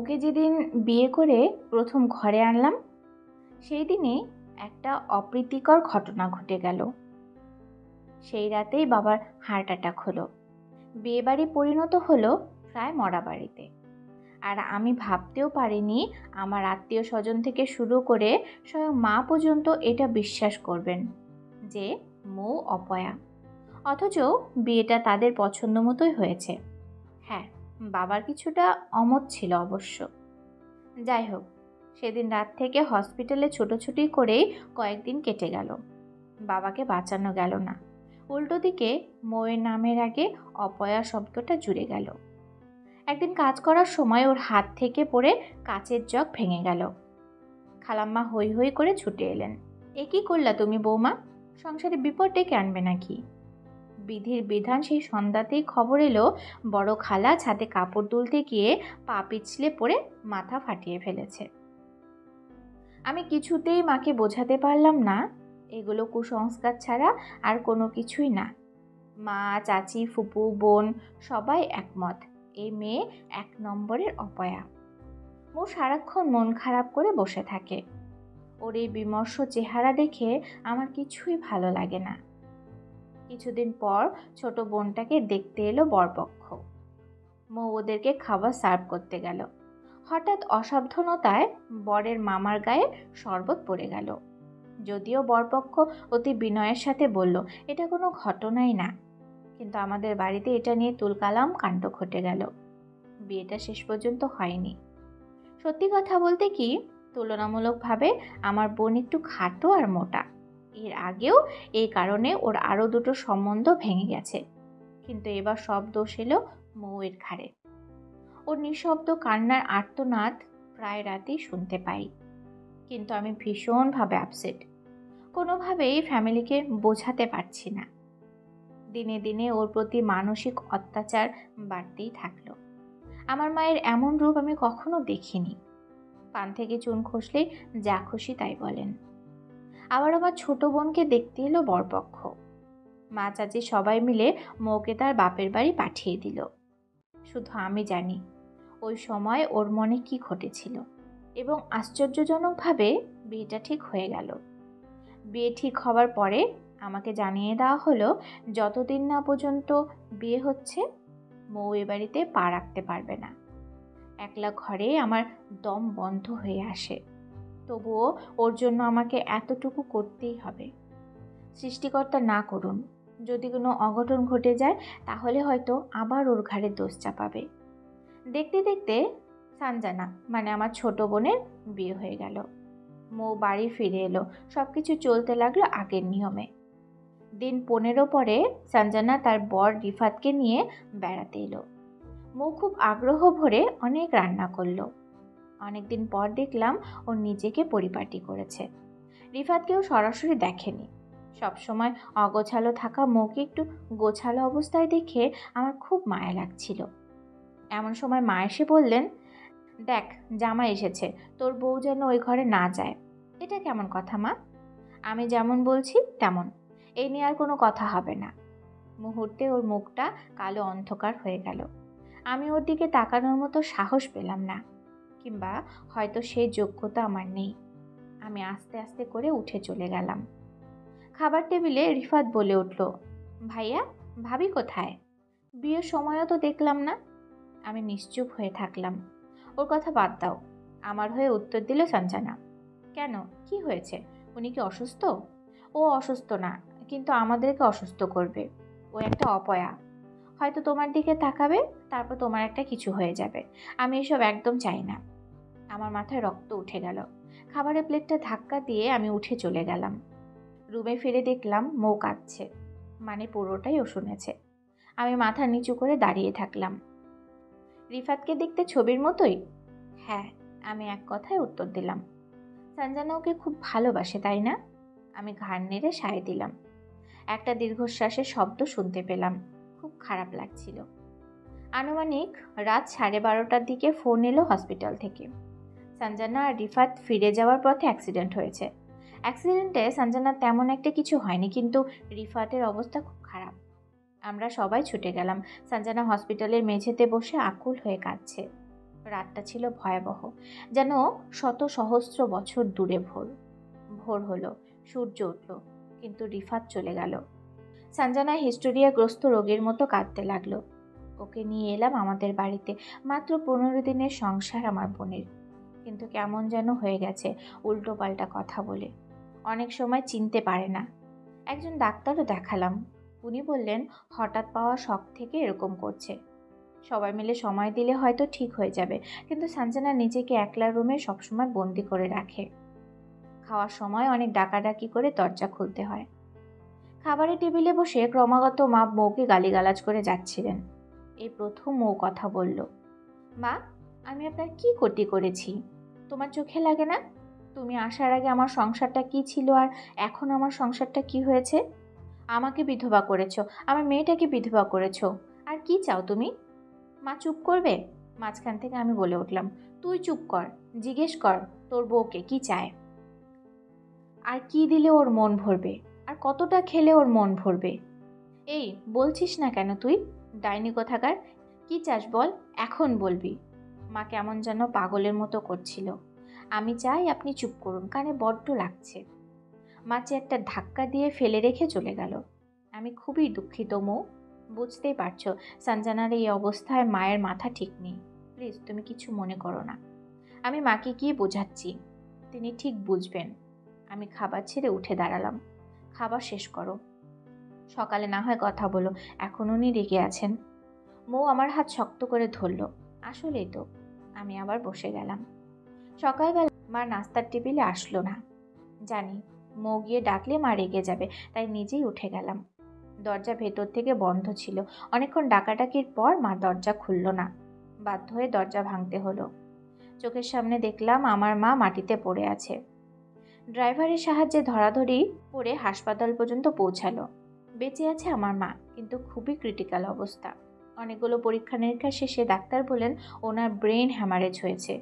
মৌকে যেদিন বিয়ে করে প্রথম ঘরে আনলাম সেই দিনই একটা অপ্রীতিকর ঘটনা ঘটে গেল। সেই রাতেই বাবার হার্ট অ্যাটাক হলো। বিয়েবাড়ি পরিণত হলো প্রায় মরা বাড়িতে। আর আমি ভাবতেও পারিনি আমার আত্মীয় স্বজন থেকে শুরু করে স্বয়ং মা পর্যন্ত এটা বিশ্বাস করবেন যে মৌ অপয়া। অথচ বিয়েটা তাদের পছন্দ মতোই হয়েছে। হ্যাঁ, বাবার কিছুটা অমত ছিল অবশ্য। যাই হোক, সেদিন রাত থেকে হসপিটালে ছোটাছুটি করেই কয়েকদিন কেটে গেল। বাবাকে বাঁচানো গেল না, উল্টো দিকে মৌয়ের নামের আগে অপয়া শব্দটা জুড়ে গেল। একদিন কাজ করার সময় ওর হাত থেকে পড়ে কাচের জগ ভেঙে গেল। খালাম্মা হৈ হৈ করে ছুটে এলেন। এ কি করলা তুমি বৌমা? সংসারে বিপদ ডেকে আনবে নাকি? বিধির বিধান সেই সন্ধ্যাতেই খবর এলো বড় খালা ছাদে কাপড় তুলতে গিয়ে পা পিছলে পড়ে মাথা ফাটিয়ে ফেলেছে। আমি কিছুতেই মাকে বোঝাতে পারলাম না এগুলো কুসংস্কার ছাড়া আর কোনো কিছুই না। মা, চাচি, ফুপু, বোন সবাই একমত এই মেয়ে 1 নম্বরের অপয়া। ও সারাক্ষণ মন খারাপ করে বসে থাকে। ওর এই বিমর্ষ চেহারা দেখে আমার কিছুই ভালো লাগে না। কিছুদিন পর ছোট বোনটাকে দেখতে এলো বরপক্ষ। মৌ ওদেরকে খাবার সার্ভ করতে গেল। হঠাৎ অসাবধানতায় বরের মামার গায়ে শরবত পড়ে গেল। যদিও বরপক্ষ অতি বিনয়ের সাথে বলল এটা কোনো ঘটনাই না, কিন্তু আমাদের বাড়িতে এটা নিয়ে তুলকালাম কাণ্ড ঘটে গেল। বিয়েটা শেষ পর্যন্ত হয়নি। সত্যি কথা বলতে কি, তুলনামূলকভাবে আমার বোন একটু খাটো আর মোটা। এর আগেও এই কারণে ওর আরও 2টো সম্বন্ধ ভেঙে গেছে, কিন্তু এবার সব দোষ এলো মৌয়ের ঘাড়ে। ওর নিঃশব্দ কান্নার আর্তনাদ প্রায় রাতেই শুনতে পাই। কিন্তু আমি ভীষণভাবে আপসেট। কোনোভাবেই ফ্যামিলিকে বোঝাতে পারছি না। দিনে দিনে ওর প্রতি মানসিক অত্যাচার বাড়তেই থাকলো। আমার মায়ের এমন রূপ আমি কখনো দেখিনি। পান থেকে চুন খসলেই যা খুশি তাই বলেন। আবার আমার ছোট বোনকে দেখতে এলো বরপক্ষ। মা, চাচি সবাই মিলে মৌকে তার বাপের বাড়ি পাঠিয়ে দিল। শুধু আমি জানি ওই সময় ওর মনে কি ঘটেছিল। এবং আশ্চর্যজনকভাবে বিয়েটা ঠিক হয়ে গেল। বিয়ে ঠিক হওয়ার পরে আমাকে জানিয়ে দেওয়া হলো যতদিন না পর্যন্ত বিয়ে হচ্ছে মৌ এ বাড়িতে পা রাখতে পারবে না। একলা ঘরে আমার দম বন্ধ হয়ে আসে। তবুও ওর জন্য আমাকে এতটুকু করতেই হবে। সৃষ্টিকর্তা না করুন, যদি কোনো অঘটন ঘটে যায় তাহলে হয়তো আবার ওর ঘাড়ে দোষ চাপাবে। দেখতে দেখতে সানজানা মানে আমার ছোট বোনের বিয়ে হয়ে গেল। মৌ বাড়ি ফিরে এলো। সবকিছু চলতে লাগলো আগের নিয়মে। দিন 15 পরে সঞ্জনা তার বর রিফাতকে নিয়ে বেড়াতে এলো। মৌ খুব আগ্রহ ভরে অনেক রান্না করলো। অনেকদিন পর দেখলাম ও নিজেকে পরিপাটি করেছে। রিফাতকেও সরাসরি দেখেনি। সবসময় অগোছালো থাকা মৌকে একটু গোছালো অবস্থায় দেখে আমার খুব মায়া লাগছিল। এমন সময় মা এসে বললেন, দেখ জামাই এসেছে, তোর বউ যেন ওই ঘরে না যায়। এটা কেমন কথা মা? আমি যেমন বলছি তেমন, এই নিয়ে আর কোনো কথা হবে না। মুহূর্তে ওর মুখটা কালো অন্ধকার হয়ে গেল। আমি ওর দিকে তাকানোর মতো সাহস পেলাম না, কিংবা হয়তো সেই যোগ্যতা আমার নেই। আমি আস্তে আস্তে করে উঠে চলে গেলাম। খাবার টেবিলে রিফাত বলে উঠল, ভাইয়া ভাবি কোথায়? বিয়ের সময়ও তো দেখলাম না। আমি নিশ্চুপ হয়ে থাকলাম। ওর কথা বাদ দাও, আমার হয়ে উত্তর দিল সঞ্জনা। কেন, কি হয়েছে? উনি কি অসুস্থ? ও অসুস্থ না, কিন্তু আমাদেরকে অসুস্থ করবে। ও একটা অপয়া। হয়তো তোমার দিকে তাকাবে, তারপর তোমার একটা কিছু হয়ে যাবে। আমি এসব একদম চাই না। আমার মাথায় রক্ত উঠে গেল। খাবারের প্লেটটা ধাক্কা দিয়ে আমি উঠে চলে গেলাম। রুমে ফিরে দেখলাম মৌ কাঁদছে, মানে পুরোটাই ও শুনেছে। আমি মাথা নিচু করে দাঁড়িয়ে থাকলাম। রিফাতকে দেখতে ছবির মতোই? হ্যাঁ, আমি এক কথায় উত্তর দিলাম। সঞ্জনা ওকে খুব ভালোবাসে তাই না? আমি ঘাড় নেড়ে সায় দিলাম। একটা দীর্ঘশ্বাসের শব্দ শুনতে পেলাম। খুব খারাপ লাগছিল। আনুমানিক রাত 12:30টার দিকে ফোন এলো হসপিটাল থেকে। সঞ্জনা আর রিফাত ফিরে যাওয়ার পথে অ্যাক্সিডেন্ট হয়েছে। অ্যাক্সিডেন্টে সঞ্জনার তেমন একটা কিছু হয়নি, কিন্তু রিফাতের অবস্থা খুব খারাপ। আমরা সবাই ছুটে গেলাম। সঞ্জনা হসপিটালের মেঝেতে বসে আকুল হয়ে কাঁদছে। রাতটা ছিল ভয়াবহ, যেন শত সহস্র বছর দূরে। ভোর ভোর হলো, সূর্য উঠল, কিন্তু রিফাত চলে গেল। সঞ্জনা হিস্টোরিয়াগ্রস্ত রোগীর মতো কাঁদতে লাগলো। ওকে নিয়ে এলাম আমাদের বাড়িতে। মাত্র 15 দিনের সংসার আমার বোনের, কিন্তু কেমন যেন হয়ে গেছে উল্টোপাল্টা কথা বলে। অনেক সময় চিনতে পারে না। একজন ডাক্তারও দেখালাম, উনি বললেন হঠাৎ পাওয়া শখ থেকে এরকম করছে। সবাই মিলে সময় দিলে হয়তো ঠিক হয়ে যাবে, কিন্তু সঞ্জনা নিজেকে একলা রুমে সবসময় বন্দি করে রাখে। খাওয়ার সময় অনেক ডাকাডাকি করে দরজা খুলতে হয়। খাবারের টেবিলে বসে ক্রমাগত মা বউকে গালিগালাজ করে যাচ্ছিলেন। এই প্রথম মৌ কথা বলল, মা, আমি আপনার কি ক্ষতি করেছি? তোমার চোখে লাগে না? তুমি আসার আগে আমার সংসারটা কি ছিল, আর এখন আমার সংসারটা কি হয়েছে? আমাকে বিধবা করেছো, আমার মেয়েটাকে বিধবা করেছো, আর কি চাও তুমি? মা চুপ করবে? মাঝখান থেকে আমি বলে উঠলাম, তুই চুপ কর, জিজ্ঞেস কর তোর বউকে কি চায়, আর কি দিলে ওর মন ভরবে, আর কতটা খেলে ওর মন ভরবে। এই বলছিস না কেন তুই? ডাইনি কোথাকার, কি চাস বল, এখন বলবি। মা কেমন যেন পাগলের মতো করছিল। আমি চাই আপনি চুপ করুন, কানে বড্ড লাগছে। মা চেয়ারটা ধাক্কা দিয়ে ফেলে রেখে চলে গেল। আমি খুবই দুঃখিত মৌ, বুঝতেই পারছো সঞ্জনার এই অবস্থায় মায়ের মাথা ঠিক নেই। প্লিজ তুমি কিছু মনে করো না। আমি মাকে গিয়ে বোঝাচ্ছি, তিনি ঠিক বুঝবেন। আমি খাবার ছেড়ে উঠে দাঁড়ালাম। খাবার শেষ করো, সকালে না হয় কথা বলো, এখন উনি রেগে আছেন। মৌ আমার হাত শক্ত করে ধরল। আসলেই তো। আমি আবার বসে গেলাম। সকালবেলা মা নাস্তার টেবিলে আসলো না। জানি মৌ গিয়ে ডাকলে মা রেগে যাবে, তাই নিজেই উঠে গেলাম। দরজা ভেতর থেকে বন্ধ ছিল। অনেকক্ষণ ডাকাডাকির পর মা দরজা খুলল না। বাধ্য হয়ে দরজা ভাঙতে হলো। চোখের সামনে দেখলাম আমার মা মাটিতে পড়ে আছে। ড্রাইভারের সাহায্যে ধরাধরি করে হাসপাতাল পর্যন্ত পৌঁছালো। বেঁচে আছে আমার মা, কিন্তু খুবই ক্রিটিক্যাল অবস্থা। অনেকগুলো পরীক্ষা নিরীক্ষা শেষে ডাক্তার বলেন ওনার ব্রেন হ্যামারেজ হয়েছে,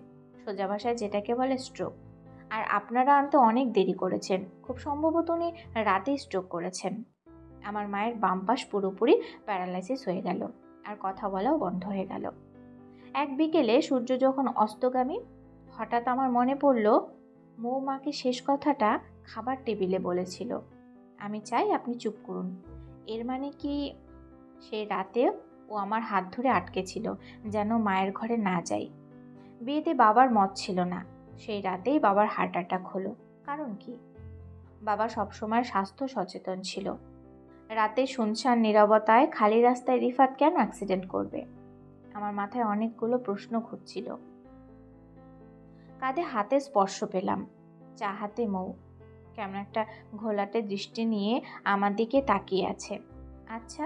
সোজা ভাষায় যেটাকে বলে স্ট্রোক। আর আপনারা আনতে অনেক দেরি করেছেন, খুব সম্ভবত উনি রাতেই স্ট্রোক করেছেন। আমার মায়ের বাম পাশ পুরোপুরি প্যারালাইসিস হয়ে গেল, আর কথা বলাও বন্ধ হয়ে গেল। এক বিকেলে সূর্য যখন অস্তগামী, হঠাৎ আমার মনে পড়ল মৌ মাকে শেষ কথাটা খাবার টেবিলে বলেছিল, আমি চাই আপনি চুপ করুন। এর মানে কি সেই রাতে ও আমার হাত ধরে আটকে ছিল যেন মায়ের ঘরে না যাই। বিয়েতে বাবার মত ছিল না, সেই রাতেই বাবার হার্ট অ্যাটাক হলো। কারণ কি? বাবা সবসময় স্বাস্থ্য সচেতন ছিল। রাতে শুনশান নীরবতায় খালি রাস্তায় রিফাত কেন অ্যাক্সিডেন্ট করবে? আমার মাথায় অনেকগুলো প্রশ্ন ঘুরছিল। কাঁধে হাতে স্পর্শ পেলাম, চা হাতে মৌ কেমন একটা ঘোলাটে দৃষ্টি নিয়ে আমার দিকে তাকিয়ে আছে। আচ্ছা,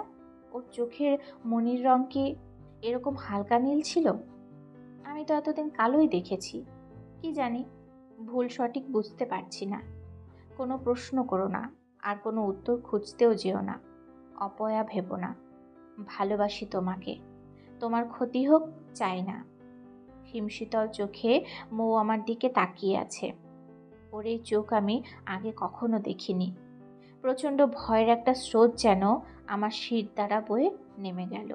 ওর চোখের মনির রং কি এরকম হালকা নীল ছিল? আমি তো এতদিন কালোই দেখেছি। কি জানি, ভুল সঠিক বুঝতে পারছি না। কোনো প্রশ্ন করো না, আর কোনো উত্তর খুঁজতেও যেও না। অপয়া ভেবো না। ভালোবাসি তোমাকে, তোমার ক্ষতি হোক চাই না। হিমশীতল চোখে মৌ আমার দিকে তাকিয়ে আছে। ওর এই চোখ আমি আগে কখনো দেখিনি। প্রচণ্ড ভয়ের একটা স্রোত যেন আমার শির দ্বারা বয়ে নেমে গেল।